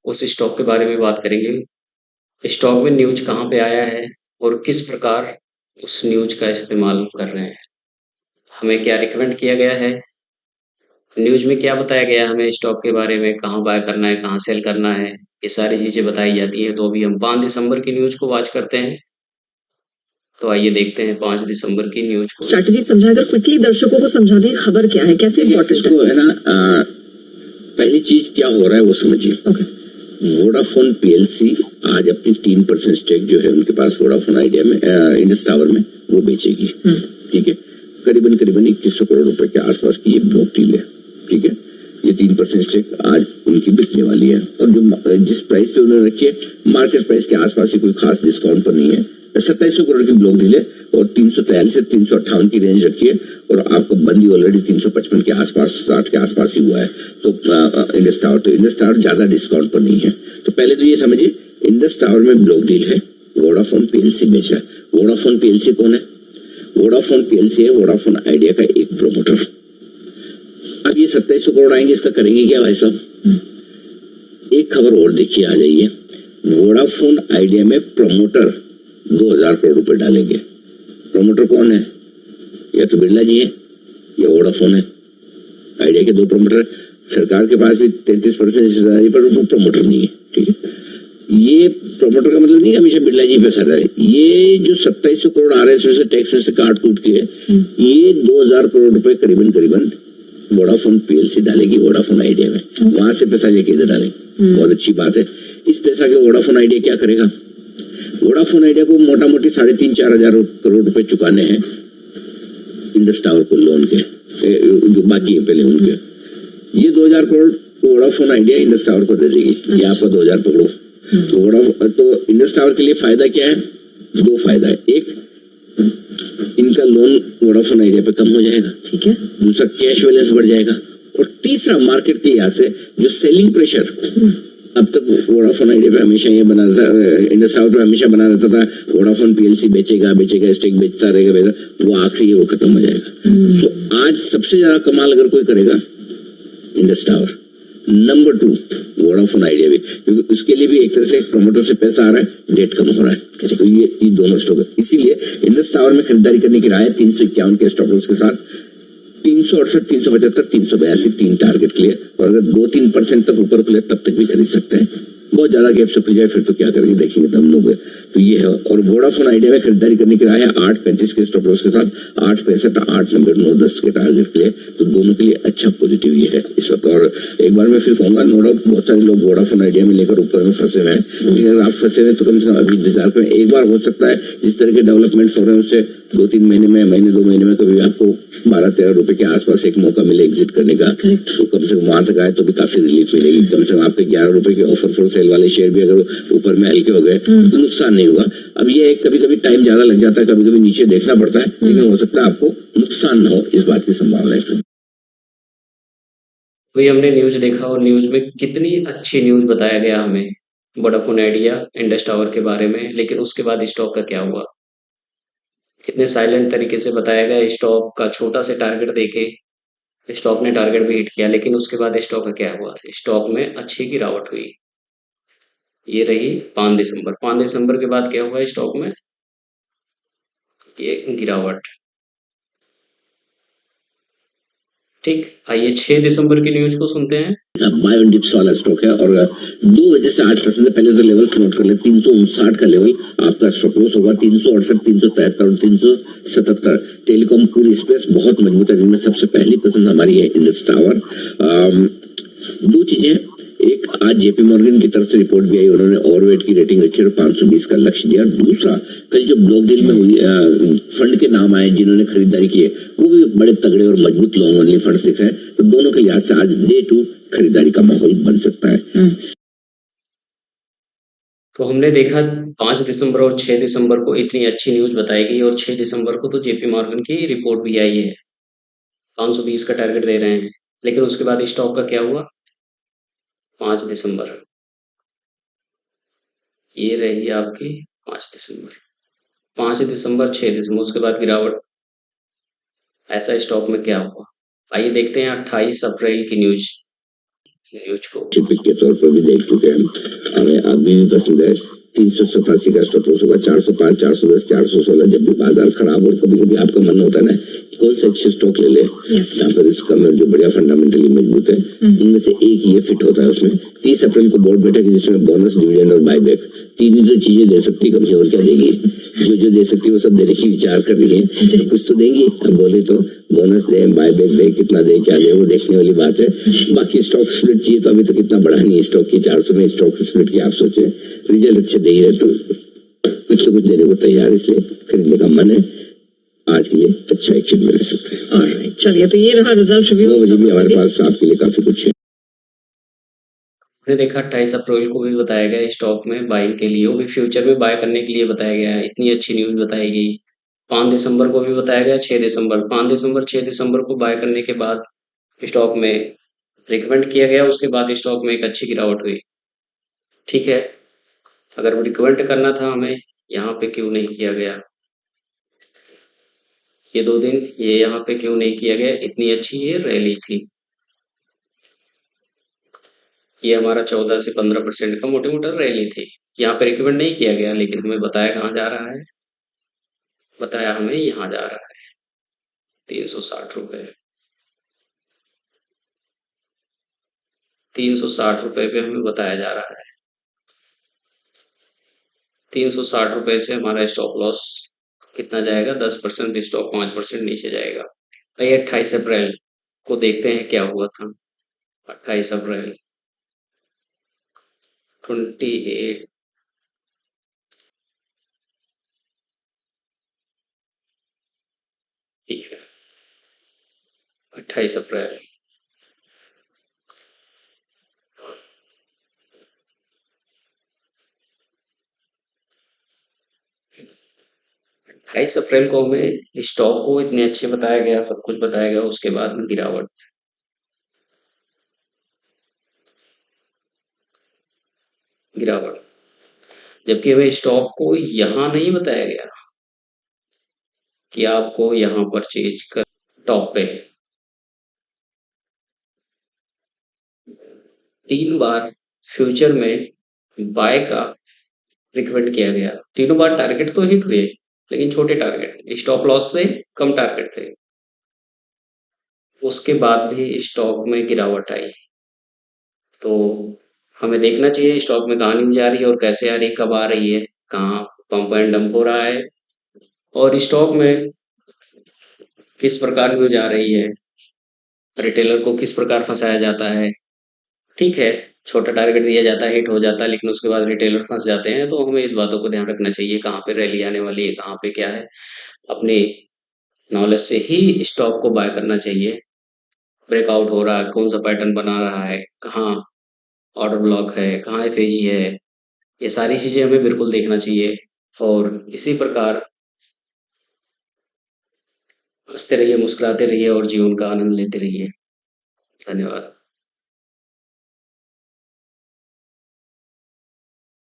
उस स्टॉक के बारे में बात करेंगे। स्टॉक में न्यूज कहाँ पे आया है और किस प्रकार उस न्यूज का इस्तेमाल कर रहे हैं, हमें क्या रिकमेंड किया गया है, न्यूज में क्या बताया गया है हमें स्टॉक के बारे में, कहाँ बाय करना है, कहाँ सेल करना है, ये सारी चीजें बताई जाती है। तो अभी हम 5 दिसंबर की न्यूज को वॉच करते हैं। तो आइए देखते हैं 5 दिसंबर की न्यूज को। स्ट्रैटेजी समझाकर क्विकली दर्शकों को समझा दें खबर क्या है, कैसे इम्पोर्टेंट है ना। पहली चीज क्या हो रहा है वो समझिए। वोडाफोन पीएलसी आज अपनी 3% स्टेक जो है उनके पास वोडाफोन आइडिया में इंडस टावर में वो बेचेगी। ठीक है, करीबन 2100 करोड़ रुपए के आसपास की ये ब्लॉक डील है। ठीक है, ये 3% स्टेक आज उनकी बिकने वाली है और जो जिस प्राइस पे उन्होंने रखी है मार्केट प्राइस के आसपास ही कोई खास डिस्काउंट पर नहीं है। 2700 करोड़ की ब्लॉक डील है और 343 से 358 की रेंज रखी है और आपको बंदी ऑलरेडी 355 के आसपास 60 के आसपास ही हुआ है। तो इंडस टावर ज्यादा डिस्काउंट पर नहीं है। तो पहले तो ये समझिए इंडस टावर में ब्लॉक डील है, वोडाफोन पीएलसी बेचा है। वोडाफोन पीएलसी कौन है? वोडाफोन पीएलसी है वोडाफोन आइडिया का एक प्रोमोटर। अब ये 2700 करोड़ आएंगे, इसका करेंगे क्या भाई साहब? एक खबर और देखिए आ जाइए, वोडाफोन आइडिया में प्रमोटर 2000 करोड़ रुपए डालेंगे। प्रमोटर कौन है? या तो बिरला जी है या वोडाफोन है। आइडिया के दो प्रमोटर, सरकार के पास भी 33% हिस्सेदारी पर वो प्रमोटर नहीं है। ठीक है, ये प्रमोटर का मतलब नहीं हमेशा बिरला जी पैसा डाले। ये जो 2700 करोड़ आ रहे हैं टैक्स में से काट कूट के ये 2000 करोड़ रुपए करीबन वोडाफोन पीएलसी डालेगी वोडाफोन आइडिया में। वहां से पैसा लेके इधर डालेंगे, बहुत अच्छी बात है। इस पैसा के वोडाफोन आइडिया क्या करेगा? वोडाफोन आइडिया को मोटा मोटी 3,500-4 हजार करोड़ रुपए चुकाने हैं इंडस टावर को लोन के, जो बाकी है पहले उनके। ये 2000 crore Vodafone idea Indus tower को दे देगी। ये आपका 2000 पकड़ो। तो इंडस टावर के लिए फायदा क्या है? दो फायदा है। एक, इनका लोन वोडाफोन आइडिया पे कम हो जाएगा। ठीक है, दूसरा कैश बैलेंस बढ़ जाएगा और तीसरा मार्केट के लिहाज से जो सेलिंग प्रेशर अब तक वोडाफोन आइडिया पे हमेशा ये बना रहता, इंडस टावर पे हमेशा बना रहता था वोडाफोन पीएलसी बेचेगा स्टेक बेचता रहेगा, वो आखिरी वो खत्म हो जाएगा। तो आज सबसे ज्यादा कमाल अगर कोई करेगा Indus tower, number 2 Vodafone idea भी, क्योंकि उसके लिए भी एक तरह से प्रमोटर से पैसा आ रहा है, डेट कम हो रहा है। तो ये दोनों स्टॉक है। इसीलिए इंडस टावर में खरीदारी करने की राय 351 के स्टॉक लॉस के साथ 368, 375, 382 3 टारगेट के लिए, और अगर 2-3% तक ऊपर खुले तब तक भी खरीद सकते हैं। बहुत ज्यादा गैप से खुल जाए फिर तो क्या करेंगे देखेंगे तब लोग। तो ये है। और वोडाफोन आइडिया में खरीदारी करने की राय है 8.35 के स्टॉप लॉस के साथ 8.65, 8 नंबर 9-10 के टारगेट के लिए। तो दोनों के लिए अच्छा पॉजिटिव ये है इस वक्त। और एक बार मैं फिर कहूंगा, नो डाउट बहुत सारे लोग वोडाफोन आइडिया में लेकर ऊपर में फंसे हुए हैं, लेकिन अगर आप फंसे हुए तो कम से कम अभी इंतजार करें। एक बार हो सकता है जिस तरह के डेवलपमेंट हो रहे हैं उससे 2-3 महीने में, 2 महीने में कभी आपको 12-13 रुपए के आसपास एक मौका मिले एग्जिट करने का, तो कम से कम वहां तक आए तो भी काफी रिलीफ मिलेगी। कम से कम आपके 11 रुपए के ऑफर फॉर सेल वाले शेयर भी अगर ऊपर में हल्के हो गए तो नुकसान नहीं हुआ। अब ये कभी कभी टाइम ज्यादा लग जाता है, कभी कभी नीचे देखना पड़ता है, लेकिन हो सकता है आपको नुकसान न हो, इस बात की संभावना है। वही हमने न्यूज देखा और न्यूज में कितनी अच्छी न्यूज बताया गया हमें वोडाफोन आइडिया इंडस टावर के बारे में, लेकिन उसके बाद स्टॉक का क्या हुआ, कितने साइलेंट तरीके से बताया गया। स्टॉक का छोटा से टारगेट देके स्टॉक ने टारगेट भी हिट किया, लेकिन उसके बाद स्टॉक का क्या हुआ? स्टॉक में अच्छी गिरावट हुई। ये रही 5 दिसंबर। 5 दिसंबर के बाद क्या हुआ स्टॉक में? ये गिरावट। ठीक, आइए 6 दिसंबर की न्यूज को सुनते हैं। बाय ऑन डिप्स वाला स्टॉक है और 2 वजह से आज पसंद है। पहले तो लेवल नोट कर ले, 359 का लेवल आपका स्टॉप लॉस होगा, 368, 373 और 377। टेलीकॉम पूरी स्पेस बहुत मजबूत है, जिनमें सबसे पहली पसंद हमारी है इंडस टावर। 2 चीजें, एक आज जेपी मॉर्गन की तरफ से रिपोर्ट भी आई, उन्होंने ओवरवेट की रेटिंग रखी और 520 का लक्ष्य दिया। दूसरा, कल जो ब्लॉक डील में हुई फंड के नाम आए जिन्होंने खरीदारी की है वो भी बड़े तगड़े और मजबूत लॉन्ग ओनली फंड्स दिख रहे हैं। तो दोनों के लिहाज से आज डे 2 खरीदारी का माहौल बन सकता है। तो हमने देखा 5 दिसंबर और 6 दिसंबर को इतनी अच्छी न्यूज बताई गई और 6 दिसंबर को तो जेपी मॉर्गन की रिपोर्ट भी आई है, 520 का टारगेट दे रहे हैं। लेकिन उसके बाद स्टॉक का क्या हुआ? 5 दिसंबर, ये रही आपकी 5 दिसंबर, 5 दिसंबर, 6 दिसंबर, उसके बाद गिरावट। ऐसा स्टॉक में क्या हुआ? आइए देखते हैं 28 अप्रैल की न्यूज। न्यूज को। टिपिक के तौर पर भी देख चुके हैं हमें अभी भी पसंद है 387 का स्टॉप लॉस होगा, 405, 410, 416। जब भी बाजार खराब और कभी कभी आपका मन होता है ना कौन सा अच्छे स्टॉक ले ले जहाँ पर इसका जो बढ़िया फंडामेंटली मजबूत है उनमें से एक ये फिट होता है। उसमें 30 अप्रैल को बोर्ड बैठक जिसमें बोनस, डिविडेंड और बायबैक, तीन ही तो चीजें दे सकती कंपनी, और क्या देगी? जो दे सकती है वो सब देने की विचार कर रही है, तो कुछ तो देंगी। अब बोले तो बोनस दे, बायबैक दे, कितना दे, क्या दे, वो देखने वाली बात है। बाकी स्टॉक स्प्लिट चाहिए तो अभी तो कितना बढ़ा नहीं स्टॉक की, 400 में स्टॉक स्प्लिट की। आप सोचे रिजल्ट अच्छे दे ही रहे तो कुछ तो कुछ देने को तैयार, इसलिए खरीदने का मन है। आज के लिए अच्छा एक्शन मिल सकता है। ऑलराइट, चलिए तो ये रहा रिजल्ट रिव्यू। 9 बजे भी हमारे पास आपके लिए काफी कुछ है। हमने देखा 28 अप्रैल को भी बताया गया स्टॉक में बाइंग के लिए, वो भी फ्यूचर में बाय करने के लिए बताया गया है। इतनी अच्छी न्यूज़ बताई गई। 5 दिसंबर को भी बताया गया, 6 दिसंबर, 5 दिसंबर 6 दिसंबर को बाय करने के बाद स्टॉक में रिकमेंड किया गया। उसके बाद स्टॉक में एक अच्छी गिरावट हुई। ठीक है, अगर वो रिकमेंड करना था हमें, यहाँ पे क्यों नहीं किया गया? ये 2 दिन ये यहाँ पे क्यों नहीं किया गया? इतनी अच्छी ये रैली थी। ये हमारा 14 से 15% का मोटे मोटा रैली थी। यहाँ पे रिकमेंड नहीं किया गया, लेकिन हमें बताया कहाँ जा रहा है, बताया हमें यहाँ जा रहा है 360 रुपये। 360 रुपये पे हमें बताया जा रहा है। 360 रुपये से हमारा स्टॉप लॉस कितना जाएगा? 10%। स्टॉक 5% नीचे जाएगा। भाई 28 अप्रैल को देखते हैं क्या हुआ था। 28 अप्रैल 28 ठीक है, 28 अप्रैल 28 अप्रैल को हमें स्टॉक को इतने अच्छे बताया गया, सब कुछ बताया गया, उसके बाद में गिरावट। गिरावट, जबकि हमें स्टॉक को यहाँ नहीं बताया गया कि आपको यहाँ परचेज कर। टॉप पे 3 बार फ्यूचर में बाय का रिकमेंड किया गया। तीनों बार टारगेट तो हिट हुए, लेकिन छोटे टारगेट, स्टॉप लॉस से कम टारगेट थे। उसके बाद भी स्टॉक में गिरावट आई। तो हमें देखना चाहिए स्टॉक में कहाँ न्यूज आ रही है और कैसे आ रही है, कब आ रही है, कहाँ पंप एंड डंप हो रहा है, और स्टॉक में किस प्रकार न्यूज आ रही है, रिटेलर को किस प्रकार फंसाया जाता है। ठीक है, छोटा टारगेट दिया जाता है, हिट हो जाता है, लेकिन उसके बाद रिटेलर फंस जाते हैं। तो हमें इस बातों को ध्यान रखना चाहिए, कहाँ पे रैली आने वाली है, कहाँ पे क्या है। अपने नॉलेज से ही स्टॉक को बाय करना चाहिए। ब्रेकआउट हो रहा है, कौन सा पैटर्न बना रहा है, कहाँ ऑर्डर ब्लॉक है, कहाँ एफएजी है, ये सारी चीजें हमें बिल्कुल देखना चाहिए। और इसी प्रकार हंसते रहिए, मुस्कुराते रहिए और जीवन का आनंद लेते रहिए। धन्यवाद।